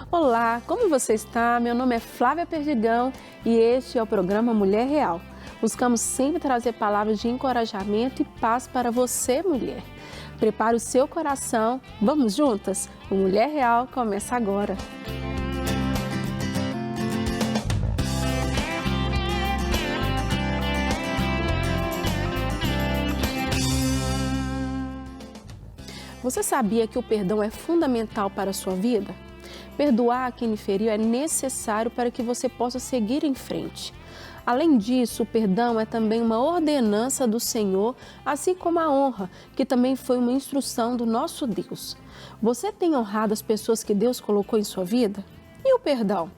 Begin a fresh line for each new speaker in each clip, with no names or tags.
Olá, como você está? Meu nome é Flávia Perdigão e este é o programa Mulher Real. Buscamos sempre trazer palavras de encorajamento e paz para você, mulher. Prepare o seu coração, vamos juntas? O Mulher Real começa agora. Você sabia que o perdão é fundamental para a sua vida? Perdoar quem lhe feriu é necessário para que você possa seguir em frente. Além disso, o perdão é também uma ordenança do Senhor, assim como a honra, que também foi uma instrução do nosso Deus. Você tem honrado as pessoas que Deus colocou em sua vida? E o perdão?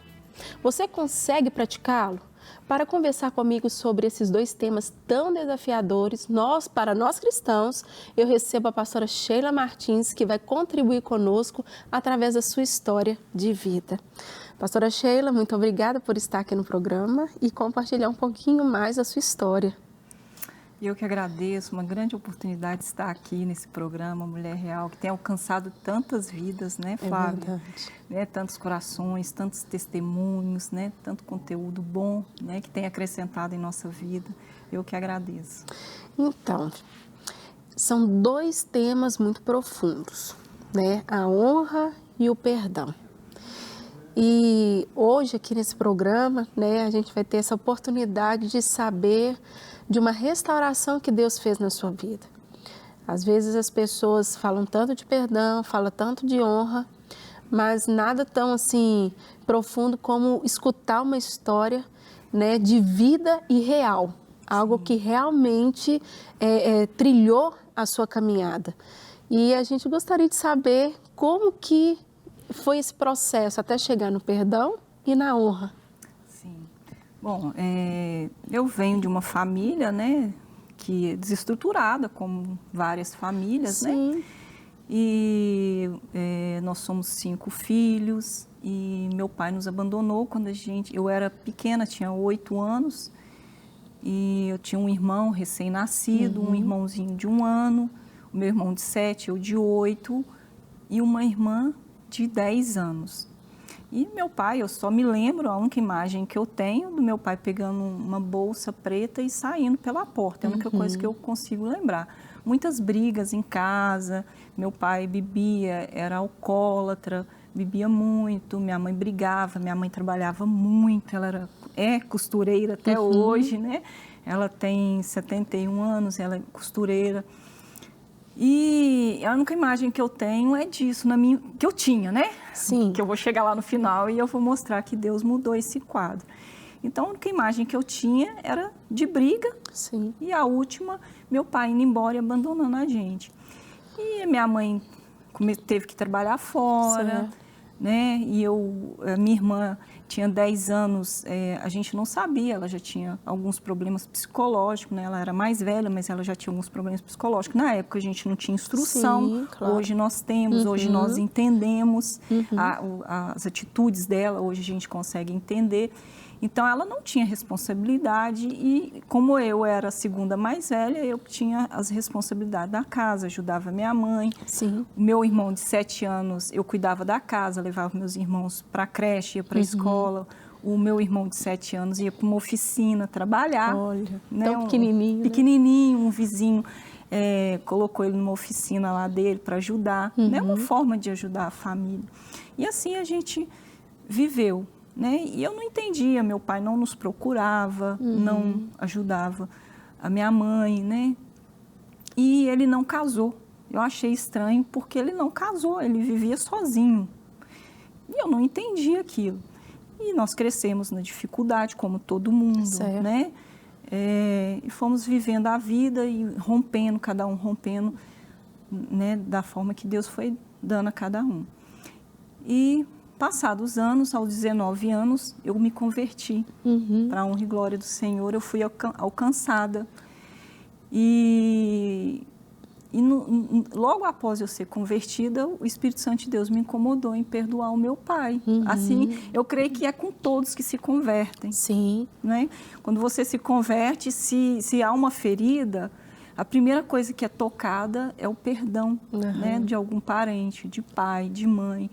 Você consegue praticá-lo? Para conversar comigo sobre esses dois temas tão desafiadores, para nós cristãos, eu recebo a pastora Sheila Martins, que vai contribuir conosco através da sua história de vida. Pastora Sheila, muito obrigada por estar aqui no programa e compartilhar um pouquinho mais da sua história.
Eu que agradeço, uma grande oportunidade de estar aqui nesse programa Mulher Real, que tem alcançado tantas vidas, né, Flávia?
É verdade.
Né, tantos corações, tantos testemunhos, né, tanto conteúdo bom, né, que tem acrescentado em nossa vida. Eu que agradeço.
Então, são dois temas muito profundos, né? A honra e o perdão. E hoje aqui nesse programa, né, a gente vai ter essa oportunidade de saber de uma restauração que Deus fez na sua vida. Às vezes as pessoas falam tanto de perdão, falam tanto de honra, mas nada tão assim profundo como escutar uma história, né, de vida e real, algo que realmente trilhou a sua caminhada. E a gente gostaria de saber como que foi esse processo até chegar no perdão e na honra.
Sim. Bom, eu venho de uma família, né, que é desestruturada, como várias famílias,
Sim.
né? E nós somos 5 filhos e meu pai nos abandonou quando eu era pequena, tinha 8 anos e eu tinha um irmão recém-nascido, um irmãozinho de 1 ano, o meu irmão de 7, eu de 8 e uma irmã de 10 anos. E meu pai, eu só me lembro, a única imagem que eu tenho do meu pai pegando uma bolsa preta e saindo pela porta, é a única coisa que eu consigo lembrar. Muitas brigas em casa, meu pai bebia, era alcoólatra, bebia muito, minha mãe brigava, minha mãe trabalhava muito, ela é costureira até hoje, né? Ela tem 71 anos, ela é costureira. E a única imagem que eu tenho é disso, que eu tinha, né?
Sim.
Que eu vou chegar lá no final e eu vou mostrar que Deus mudou esse quadro. Então, a única imagem que eu tinha era de briga.
Sim.
E a última, meu pai indo embora e abandonando a gente. E minha mãe teve que trabalhar fora,
Certo.
né? E a minha irmã tinha 10 anos, a gente não sabia, ela já tinha alguns problemas psicológicos, né? Ela era mais velha, mas ela já tinha alguns problemas psicológicos. Na época a gente não tinha instrução,
Sim, claro.
Hoje nós temos, hoje nós entendemos as atitudes dela, hoje a gente consegue entender. Então, ela não tinha responsabilidade e, como eu era a segunda mais velha, eu tinha as responsabilidades da casa, ajudava minha mãe.
Sim.
Meu irmão de 7 anos, eu cuidava da casa, levava meus irmãos para a creche, ia para a escola. O meu irmão de 7 anos ia para uma oficina trabalhar.
Olha,
né?
tão pequenininho.
Pequenininho, um vizinho colocou ele numa oficina lá dele para ajudar. Né? Uma forma de ajudar a família. E assim a gente viveu. Né? E eu não entendia, meu pai não nos procurava, não ajudava a minha mãe, né? E ele não casou. Eu achei estranho porque ele não casou, ele vivia sozinho. E eu não entendia aquilo. E nós crescemos na dificuldade, como todo mundo,
certo.
Né? E fomos vivendo a vida e rompendo, cada um rompendo, né? Da forma que Deus foi dando a cada um. E passados os anos, aos 19 anos, eu me converti para a honra e glória do Senhor. Eu fui alcançada. E logo após eu ser convertida, o Espírito Santo de Deus me incomodou em perdoar o meu pai. Assim, eu creio que é com todos que se convertem.
Sim.
Né? Quando você se converte, se há uma ferida, a primeira coisa que é tocada é o perdão, né? De algum parente, de pai, de mãe.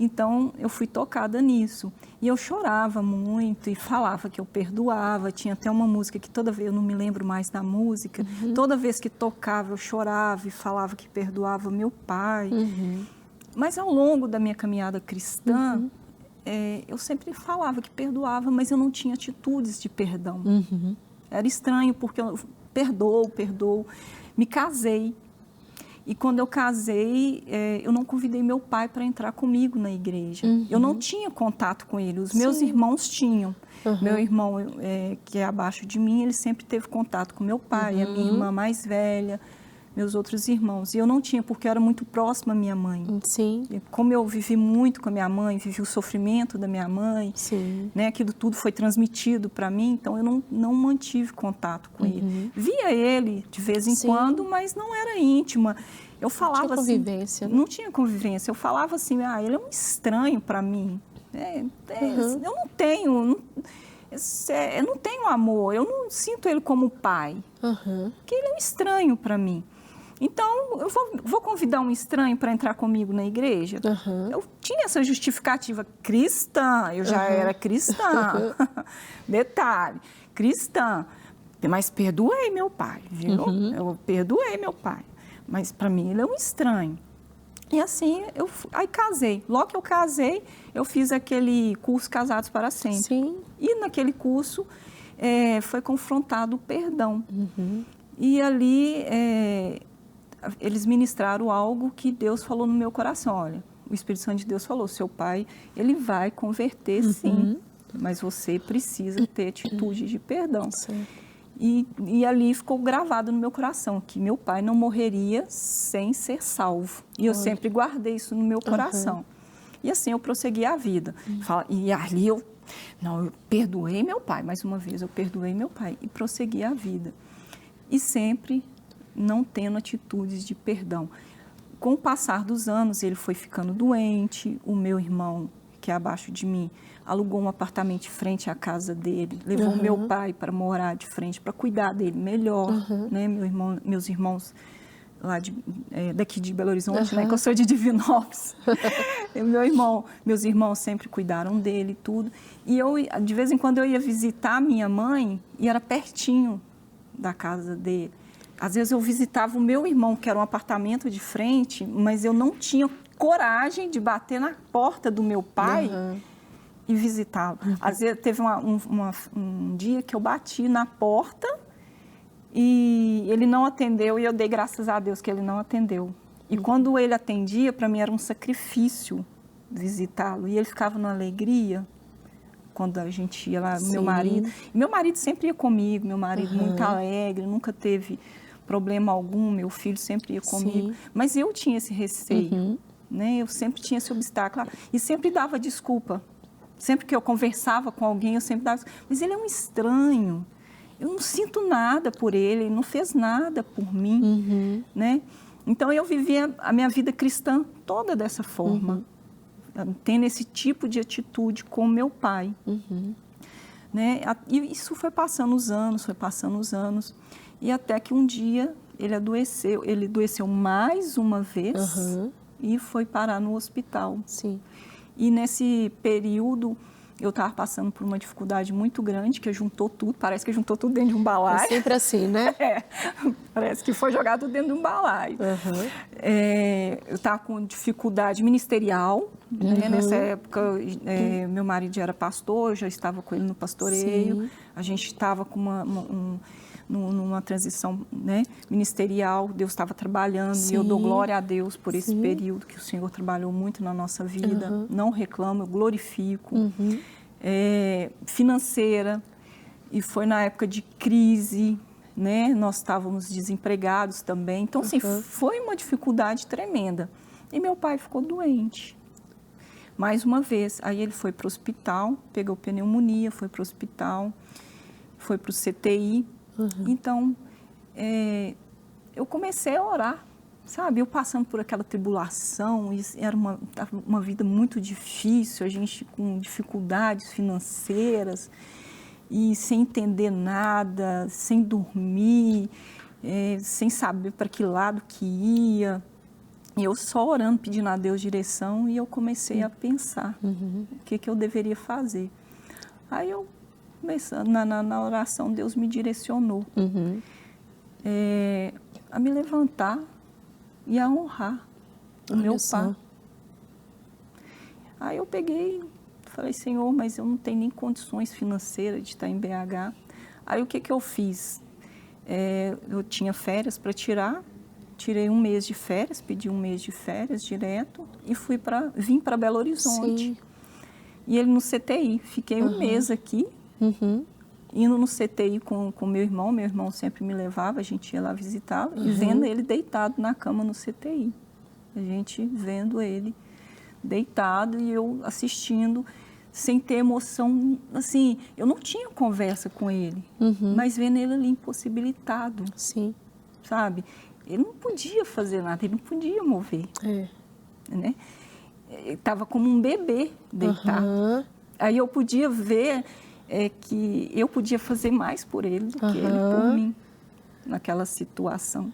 Então, eu fui tocada nisso. E eu chorava muito e falava que eu perdoava. Tinha até uma música que toda vez, eu não me lembro mais da música, toda vez que tocava eu chorava e falava que perdoava meu pai. Mas ao longo da minha caminhada cristã, eu sempre falava que perdoava, mas eu não tinha atitudes de perdão. Era estranho, porque eu perdoo. Me casei. E quando eu casei, eu não convidei meu pai para entrar comigo na igreja. Eu não tinha contato com ele, os meus irmãos tinham. Meu irmão, que é abaixo de mim, ele sempre teve contato com meu pai, a minha irmã mais velha, meus outros irmãos. E eu não tinha, porque eu era muito próxima à minha mãe.
Sim.
E como eu vivi muito com a minha mãe, vivi o sofrimento da minha mãe, né, aquilo tudo foi transmitido para mim, então eu não mantive contato com ele. Via ele de vez em quando, mas não era íntima. Eu falava
não tinha convivência,
assim,
né?
Não tinha convivência. Eu falava assim, ele é um estranho para mim. Eu não tenho... Eu não tenho amor, eu não sinto ele como pai, porque ele é um estranho para mim. Então, eu vou convidar um estranho para entrar comigo na igreja? Eu tinha essa justificativa cristã, eu já era cristã. Detalhe, cristã. Mas perdoei meu pai, viu? Eu perdoei meu pai. Mas para mim ele é um estranho. E assim, aí casei. Logo que eu casei, eu fiz aquele curso Casados para Sempre.
Sim.
E naquele curso foi confrontado o perdão. E ali eles ministraram algo que Deus falou no meu coração. Olha, o Espírito Santo de Deus falou, seu pai, ele vai converter sim, mas você precisa ter atitude de perdão. E ali ficou gravado no meu coração, que meu pai não morreria sem ser salvo. E eu sempre guardei isso no meu coração. E assim eu prossegui a vida. E ali eu perdoei meu pai, mais uma vez, eu perdoei meu pai e prossegui a vida. E sempre não tendo atitudes de perdão. Com o passar dos anos, ele foi ficando doente, o meu irmão, que é abaixo de mim, alugou um apartamento de frente à casa dele, levou meu pai para morar de frente, para cuidar dele melhor, né? Meus irmãos lá daqui de Belo Horizonte, né? Que eu sou de Divinópolis. Meus irmãos sempre cuidaram dele e tudo. E de vez em quando eu ia visitar minha mãe e era pertinho da casa dele. Às vezes eu visitava o meu irmão, que era um apartamento de frente, mas eu não tinha coragem de bater na porta do meu pai e visitá-lo. Às vezes teve um dia que eu bati na porta e ele não atendeu e eu dei graças a Deus que ele não atendeu. E quando ele atendia, para mim era um sacrifício visitá-lo. E ele ficava numa alegria quando a gente ia lá, meu marido sempre ia comigo, meu marido muito alegre, nunca teve problema algum, meu filho sempre ia comigo. Mas eu tinha esse receio, né? Eu sempre tinha esse obstáculo e sempre dava desculpa. Sempre que eu conversava com alguém, eu sempre dava desculpa. Mas ele é um estranho, eu não sinto nada por ele, ele não fez nada por mim, né? Então eu vivia a minha vida cristã toda dessa forma, tendo esse tipo de atitude com meu pai, né? E isso foi passando os anos, e até que um dia ele adoeceu mais uma vez e foi parar no hospital. E nesse período eu estava passando por uma dificuldade muito grande, que juntou tudo, parece que juntou tudo dentro de um balaio.
É sempre assim, né?
Parece que foi jogado dentro de um balaio. Eu estava com dificuldade ministerial, né? Nessa época meu marido já era pastor, eu já estava com ele no pastoreio, a gente estava com numa transição, né, ministerial, Deus estava trabalhando e eu dou glória a Deus por esse período que o Senhor trabalhou muito na nossa vida, não reclamo, eu glorifico, financeira, e foi na época de crise, né, nós estávamos desempregados também, então assim, foi uma dificuldade tremenda, e meu pai ficou doente, mais uma vez, aí ele foi para o hospital, pegou pneumonia, foi para o hospital, foi para o CTI. Então, eu comecei a orar, sabe? Eu passando por aquela tribulação, era uma vida muito difícil, a gente com dificuldades financeiras e sem entender nada, sem dormir, sem saber para que lado que ia. E eu só orando, pedindo a Deus direção, e eu comecei a pensar o que eu deveria fazer. Aí eu, começando na oração, Deus me direcionou a me levantar e a honrar o meu pai. Aí eu peguei, falei, Senhor, mas eu não tenho nem condições financeiras de estar em BH. Aí o que eu fiz? Eu tinha férias para tirar, tirei 1 mês de férias, pedi 1 mês de férias direto e vim para Belo Horizonte.
Sim.
E ele no CTI, fiquei 1 mês aqui, indo no CTI com meu irmão sempre me levava, a gente ia lá visitá-lo, e vendo ele deitado na cama no CTI. A gente vendo ele deitado e eu assistindo, sem ter emoção, assim, eu não tinha conversa com ele, mas vendo ele ali impossibilitado, sabe? Ele não podia fazer nada, ele não podia mover, né? Ele estava como um bebê deitado. Aí eu podia ver que eu podia fazer mais por ele do que ele por mim, naquela situação.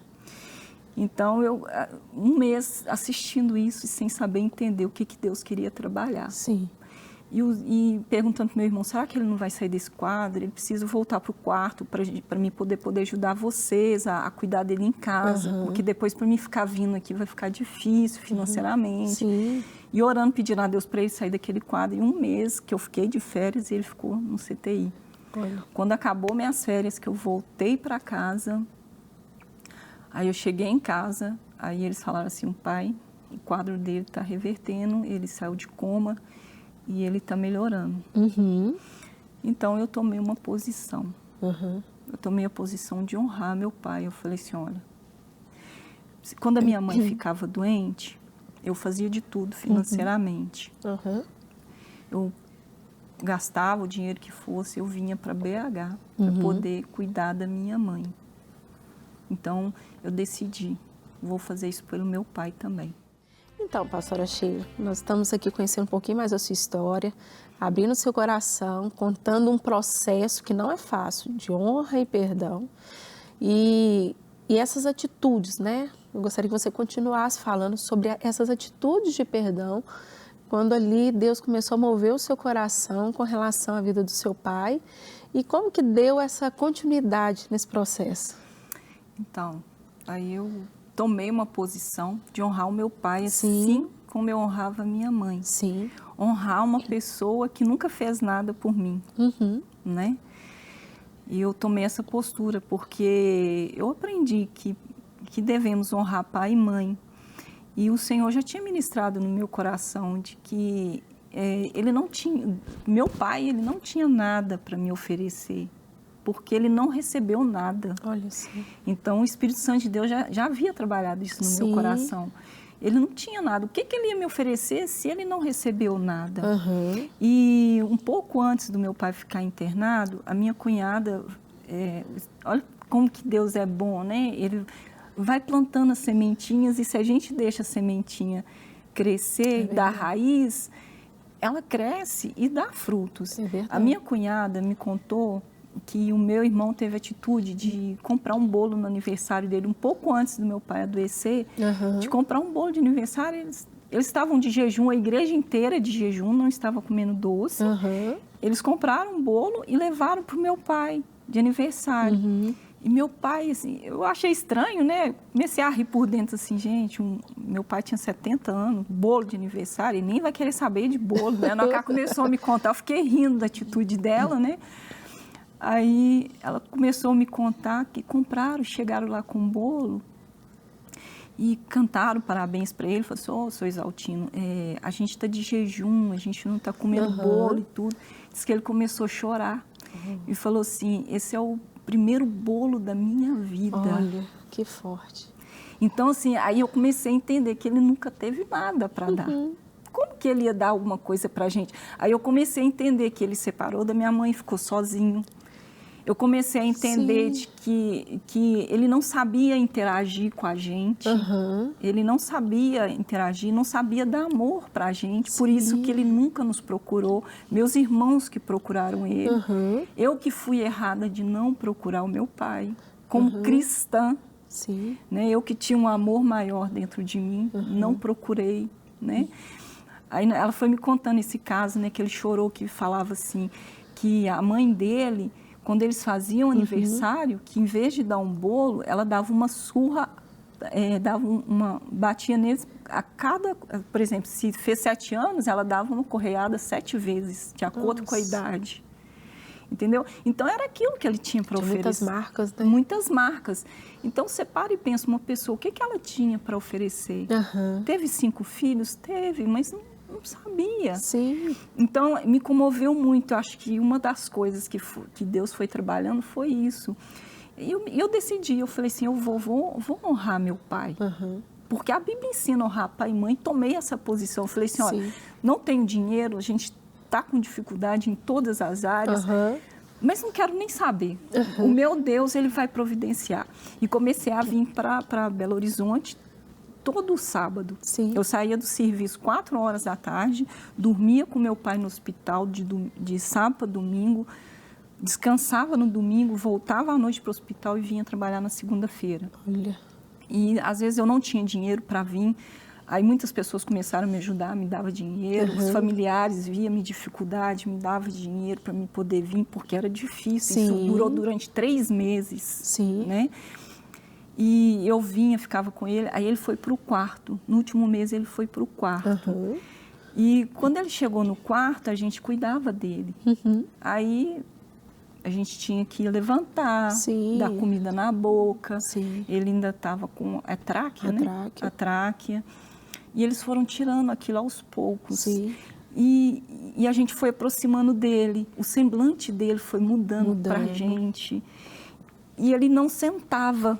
Então, eu 1 mês assistindo isso e sem saber entender o que Deus queria trabalhar.
Sim.
E perguntando para meu irmão, será que ele não vai sair desse quadro? Ele precisa voltar para o quarto para mim poder ajudar vocês a cuidar dele em casa, porque depois para mim ficar vindo aqui vai ficar difícil financeiramente.
Sim.
E orando, pedindo a Deus para ele sair daquele quadro. E 1 mês que eu fiquei de férias, ele ficou no CTI.
Olha.
Quando acabou minhas férias, que eu voltei para casa, aí eu cheguei em casa, aí eles falaram assim, pai, o quadro dele está revertendo, ele saiu de coma e ele está melhorando. Então, eu tomei uma posição. Eu tomei a posição de honrar meu pai. Eu falei assim, olha, quando a minha mãe ficava doente, eu fazia de tudo financeiramente. Eu gastava o dinheiro que fosse, eu vinha para BH para poder cuidar da minha mãe. Então, eu decidi, vou fazer isso pelo meu pai também.
Então, pastora Sheila, nós estamos aqui conhecendo um pouquinho mais a sua história, abrindo seu coração, contando um processo que não é fácil, de honra e perdão. E essas atitudes, né? Eu gostaria que você continuasse falando sobre essas atitudes de perdão, quando ali Deus começou a mover o seu coração com relação à vida do seu pai, e como que deu essa continuidade nesse processo?
Então, aí eu tomei uma posição de honrar o meu pai, assim como eu honrava a minha mãe.
Sim.
Honrar uma pessoa que nunca fez nada por mim, né? E eu tomei essa postura porque eu aprendi que devemos honrar pai e mãe. E o Senhor já tinha ministrado no meu coração de que meu pai, ele não tinha nada para me oferecer, porque ele não recebeu nada.
Olha assim.
Então, o Espírito Santo de Deus já havia trabalhado isso no meu coração. Ele não tinha nada. O que ele ia me oferecer se ele não recebeu nada? E um pouco antes do meu pai ficar internado, a minha cunhada, olha como que Deus é bom, né? Ele vai plantando as sementinhas e se a gente deixa a sementinha crescer, dar raiz, ela cresce e dá frutos. A minha cunhada me contou que o meu irmão teve a atitude de comprar um bolo no aniversário dele, um pouco antes do meu pai adoecer, de comprar um bolo de aniversário. Eles estavam de jejum, a igreja inteira de jejum, não estava comendo doce. Eles compraram um bolo e levaram para o meu pai de aniversário. E meu pai, assim, eu achei estranho, né? Comecei a rir por dentro, assim, gente, meu pai tinha 70 anos, bolo de aniversário, e nem vai querer saber de bolo, né? Na hora que ela começou a me contar, eu fiquei rindo da atitude dela, né? Aí ela começou a me contar que chegaram lá com um bolo e cantaram parabéns para ele. Falou assim, seu Exaltino, a gente está de jejum, a gente não está comendo bolo e tudo. Diz que ele começou a chorar e falou assim, esse é o primeiro bolo da minha vida.
Olha, que forte.
Então, assim, aí eu comecei a entender que ele nunca teve nada para dar. Como que ele ia dar alguma coisa para a gente? Aí eu comecei a entender que ele separou da minha mãe, ficou sozinho. Eu comecei a entender de que ele não sabia interagir com a gente. Ele não sabia interagir, não sabia dar amor para a gente. Por isso que ele nunca nos procurou. Meus irmãos que procuraram ele. Eu que fui errada de não procurar o meu pai. Como cristã,
Sim.
Né? Eu que tinha um amor maior dentro de mim, não procurei, né? Aí ela foi me contando esse caso, né, que ele chorou, que falava assim, que a mãe dele, quando eles faziam aniversário, que em vez de dar um bolo, ela dava uma surra, batia neles a cada, por exemplo, se fez 7 anos, ela dava uma correada 7 vezes, de acordo com a idade. Entendeu? Então, era aquilo que ele tinha para oferecer.
Muitas marcas, né?
Muitas marcas. Então, você para e pensa, uma pessoa, o que ela tinha para oferecer? Teve 5 filhos? Teve, mas não sabia.
Sim.
Então, me comoveu muito. Eu acho que uma das coisas que Deus foi trabalhando foi isso. E eu decidi, eu falei assim, eu vou honrar meu pai. Porque a Bíblia ensina a honrar pai e mãe. Tomei essa posição. Eu falei assim, olha, não tenho dinheiro, a gente está com dificuldade em todas as áreas, mas não quero nem saber. O meu Deus, ele vai providenciar. E comecei a vir para Belo Horizonte todo sábado.
Sim.
Eu saía do serviço 4 horas da tarde, dormia com meu pai no hospital de sábado a domingo, descansava no domingo, voltava à noite para o hospital e vinha trabalhar na segunda-feira.
Olha.
E às vezes eu não tinha dinheiro para vir. Aí muitas pessoas começaram a me ajudar, me davam dinheiro, os familiares viam minha dificuldade, me davam dinheiro para me poder vir, porque era difícil.
Sim.
Isso durou durante 3 meses.
Sim.
Né? E eu vinha, ficava com ele, aí ele foi para o quarto. No último mês ele foi para o quarto. E quando ele chegou no quarto, a gente cuidava dele. Aí a gente tinha que levantar, dar comida na boca.
Sim.
Ele ainda estava com a tráquea, né?
Tráquea.
A tráquea. E eles foram tirando aquilo aos poucos.
Sim.
E a gente foi aproximando dele. O semblante dele foi mudando para a gente. E ele não sentava.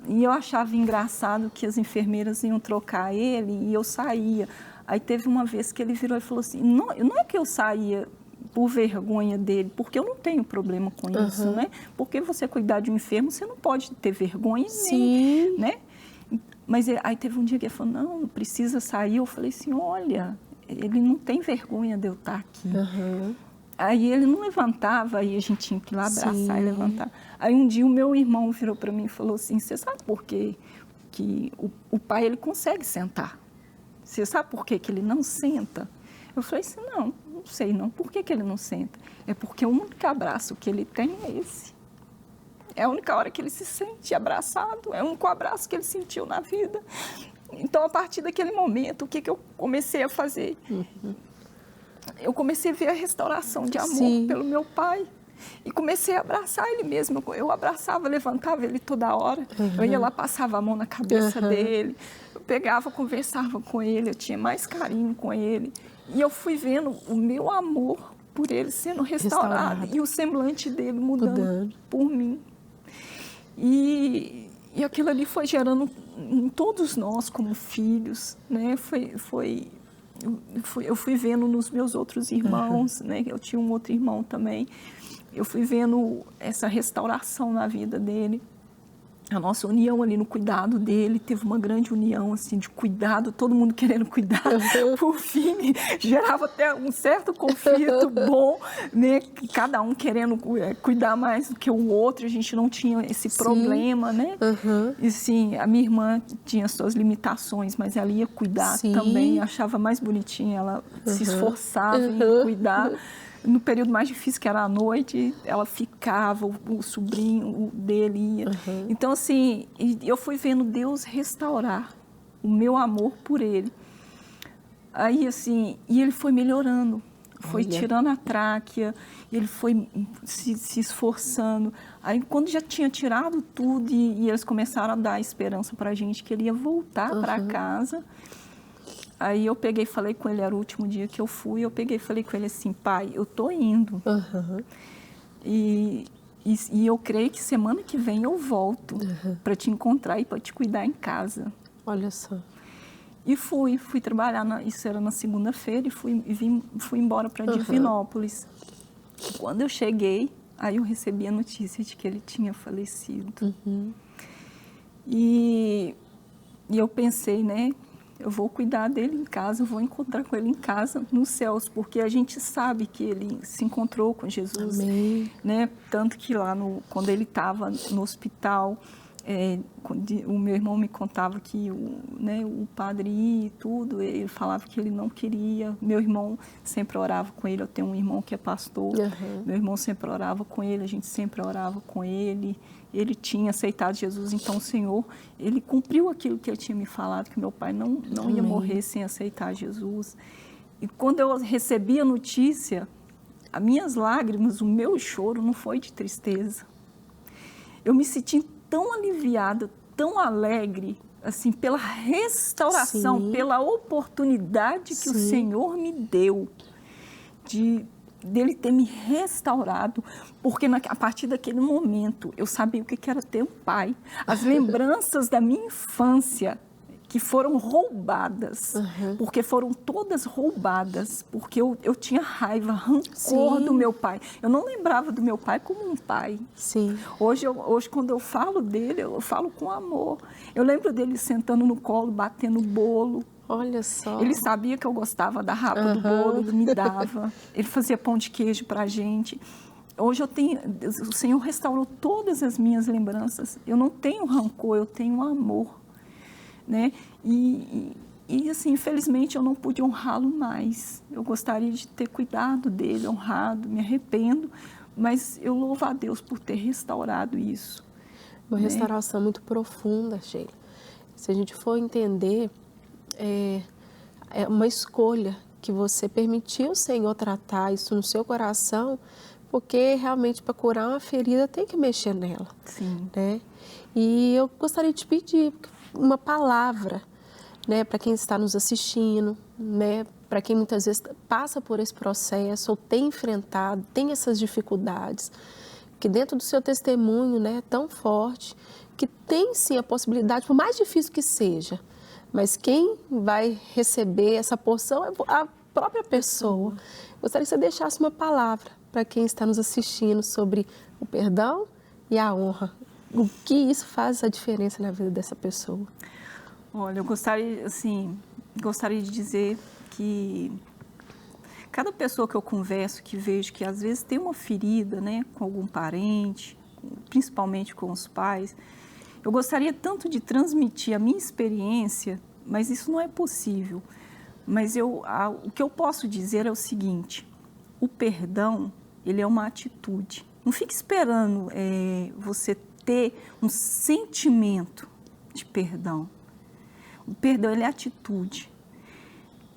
E eu achava engraçado que as enfermeiras iam trocar ele e eu saía. Aí teve uma vez que ele virou e falou assim, não é que eu saía por vergonha dele, porque eu não tenho problema com isso, né? Porque você cuidar de um enfermo, você não pode ter vergonha nem, né? Mas aí teve um dia que ele falou, não precisa sair. Eu falei assim, olha, ele não tem vergonha de eu estar aqui. Aí ele não levantava, aí a gente tinha que ir lá abraçar e levantar. Aí um dia o meu irmão virou para mim e falou assim, você sabe por quê que o pai ele consegue sentar? Você sabe por quê que ele não senta? Eu falei assim, não sei não. Por que ele não senta? É porque o único abraço que ele tem é esse. É a única hora que ele se sente abraçado, é o único abraço que ele sentiu na vida. Então, a partir daquele momento, o que eu comecei a fazer? Eu comecei a ver a restauração de amor pelo meu pai. E comecei a abraçar ele mesmo. Eu abraçava, levantava ele toda hora. Eu ia lá, passava a mão na cabeça dele. Eu pegava, conversava com ele. Eu tinha mais carinho com ele. E eu fui vendo o meu amor por ele sendo restaurado. E o semblante dele mudando por mim. E aquilo ali foi gerando em todos nós como filhos, né? Eu fui vendo nos meus outros irmãos, né? Eu tinha um outro irmão também. Eu fui vendo essa restauração na vida dele. A nossa união ali no cuidado dele, teve uma grande união, assim, de cuidado, todo mundo querendo cuidar. Por fim, gerava até um certo conflito bom, né? Cada um querendo cuidar mais do que o outro, a gente não tinha esse problema, né? E sim, a minha irmã tinha suas limitações, mas ela ia cuidar também, achava mais bonitinha, ela se esforçava em cuidar. No período mais difícil, que era à noite, ela ficava, o sobrinho dele ia. Então, assim, eu fui vendo Deus restaurar o meu amor por ele. Aí, assim, e ele foi melhorando, foi tirando a tráquea, ele foi se esforçando. Aí, quando já tinha tirado tudo e eles começaram a dar esperança para a gente que ele ia voltar para casa. Aí eu peguei e falei com ele, era o último dia que eu fui, eu peguei e falei com ele assim, pai, eu tô indo. E eu creio que semana que vem eu volto para te encontrar e para te cuidar em casa.
Olha só.
E fui trabalhar, isso era na segunda-feira, e fui embora para Divinópolis. Quando eu cheguei, aí eu recebi a notícia de que ele tinha falecido. E eu pensei, né? Eu vou cuidar dele em casa, eu vou encontrar com ele em casa, nos céus, porque a gente sabe que ele se encontrou com Jesus.
Amém.
Né? Tanto que lá, quando ele estava no hospital, o meu irmão me contava que o padre ia e tudo, ele falava que ele não queria. Meu irmão sempre orava com ele, eu tenho um irmão que é pastor, meu irmão sempre orava com ele, a gente sempre orava com ele. Ele tinha aceitado Jesus, então o Senhor, ele cumpriu aquilo que ele tinha me falado, que meu pai não ia morrer sem aceitar Jesus. E quando eu recebi a notícia, as minhas lágrimas, o meu choro não foi de tristeza. Eu me senti tão aliviada, tão alegre, assim, pela restauração, Sim. pela oportunidade que o Senhor me deu dele ter me restaurado, porque a partir daquele momento eu sabia o que era ter um pai. As lembranças da minha infância que foram roubadas, porque foram todas roubadas, porque eu tinha raiva, rancor do meu pai. Eu não lembrava do meu pai como um pai.
Sim.
Hoje, quando eu falo dele, eu falo com amor. Eu lembro dele sentando no colo, batendo bolo.
Olha só.
Ele sabia que eu gostava da rapa do bolo, ele me dava. Ele fazia pão de queijo para a gente. Hoje o Senhor restaurou todas as minhas lembranças. Eu não tenho rancor, eu tenho amor. Né? E assim, infelizmente, eu não pude honrá-lo mais. Eu gostaria de ter cuidado dele, honrado, me arrependo, mas eu louvo a Deus por ter restaurado isso.
Uma restauração muito profunda, Sheila. Se a gente for entender, é uma escolha que você permitiu o Senhor tratar isso no seu coração, porque realmente para curar uma ferida tem que mexer nela.
Sim.
Né? E eu gostaria de pedir uma palavra, né, para quem está nos assistindo, né, para quem muitas vezes passa por esse processo ou tem enfrentado, tem essas dificuldades, que dentro do seu testemunho, né, é tão forte, que tem sim a possibilidade, por mais difícil que seja, mas quem vai receber essa porção é a própria pessoa. Gostaria que você deixasse uma palavra para quem está nos assistindo sobre o perdão e a honra. O que isso faz a diferença na vida dessa pessoa?
Olha, eu gostaria de dizer que cada pessoa que eu converso, que vejo que às vezes tem uma ferida, né, com algum parente, principalmente com os pais, eu gostaria tanto de transmitir a minha experiência, mas isso não é possível. Mas o que eu posso dizer é o seguinte: o perdão, ele é uma atitude. Não fique esperando você ter um sentimento de perdão. O perdão, ele é atitude.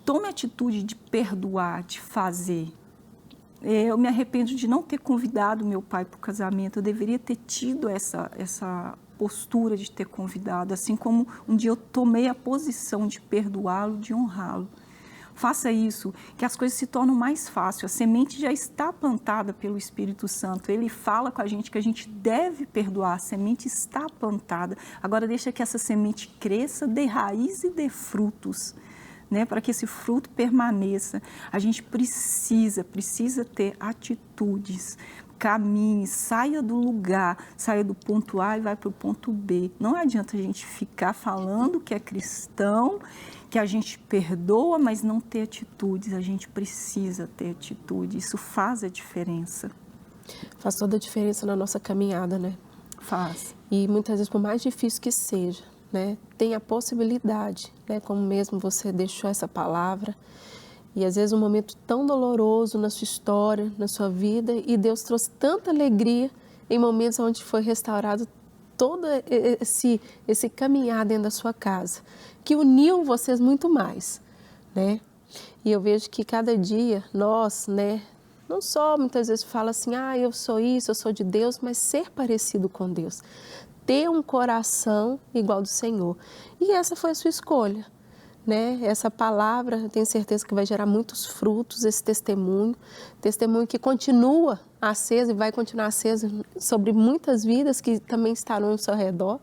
Tome a atitude de perdoar, de fazer. Eu me arrependo de não ter convidado meu pai para o casamento. Eu deveria ter tido essa postura de ter convidado, assim como um dia eu tomei a posição de perdoá-lo, de honrá-lo. Faça isso, que as coisas se tornam mais fáceis. A semente já está plantada pelo Espírito Santo. Ele fala com a gente que a gente deve perdoar. A semente está plantada. Agora deixa que essa semente cresça, dê raiz e dê frutos, né? Para que esse fruto permaneça. A gente precisa ter atitudes. Caminhe, saia do lugar, saia do ponto A e vai para o ponto B. Não adianta a gente ficar falando que é cristão, que a gente perdoa, mas não ter atitudes. A gente precisa ter atitude. Isso faz a diferença.
Faz toda a diferença na nossa caminhada, né?
Faz.
E muitas vezes, por mais difícil que seja, né, tem a possibilidade, né, como mesmo você deixou essa palavra, e às vezes um momento tão doloroso na sua história, na sua vida, e Deus trouxe tanta alegria em momentos onde foi restaurado todo esse caminhar dentro da sua casa, que uniu vocês muito mais, né? E eu vejo que cada dia nós, né, não só muitas vezes fala assim, eu sou isso, eu sou de Deus, mas ser parecido com Deus, ter um coração igual do Senhor. E essa foi a sua escolha, né? Essa palavra, eu tenho certeza que vai gerar muitos frutos, esse testemunho que continua aceso e vai continuar aceso sobre muitas vidas que também estarão ao seu redor.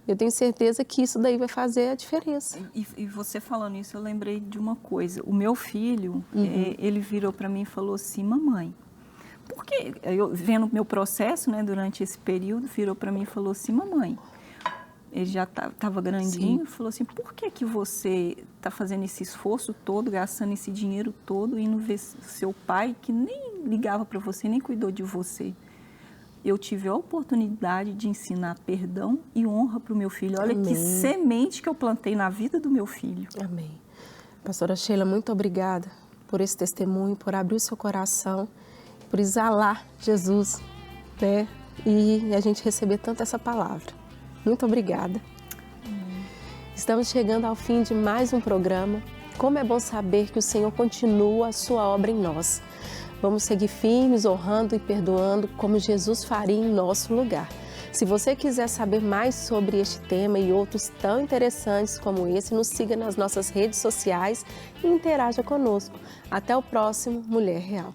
Eu tenho certeza que isso daí vai fazer a diferença.
E você falando isso, eu lembrei de uma coisa. O meu filho, ele virou para mim e falou assim, mamãe, porque eu vendo meu processo, né, durante esse período, virou para mim e falou assim, mamãe, ele já estava grandinho, falou assim, por que você está fazendo esse esforço todo, gastando esse dinheiro todo, indo ver seu pai, que nem ligava para você, nem cuidou de você? eu tive a oportunidade de ensinar perdão e honra para o meu filho. Olha
Amém.
que semente que eu plantei na vida do meu filho.
Amém. Pastora Sheila, muito obrigada por esse testemunho, por abrir o seu coração, por exalar Jesus, né? E a gente receber tanto essa palavra. Muito obrigada. Estamos chegando ao fim de mais um programa. Como é bom saber que o Senhor continua a sua obra em nós. Vamos seguir firmes, honrando e perdoando como Jesus faria em nosso lugar. Se você quiser saber mais sobre este tema e outros tão interessantes como esse, nos siga nas nossas redes sociais e interaja conosco. Até o próximo Mulher Real.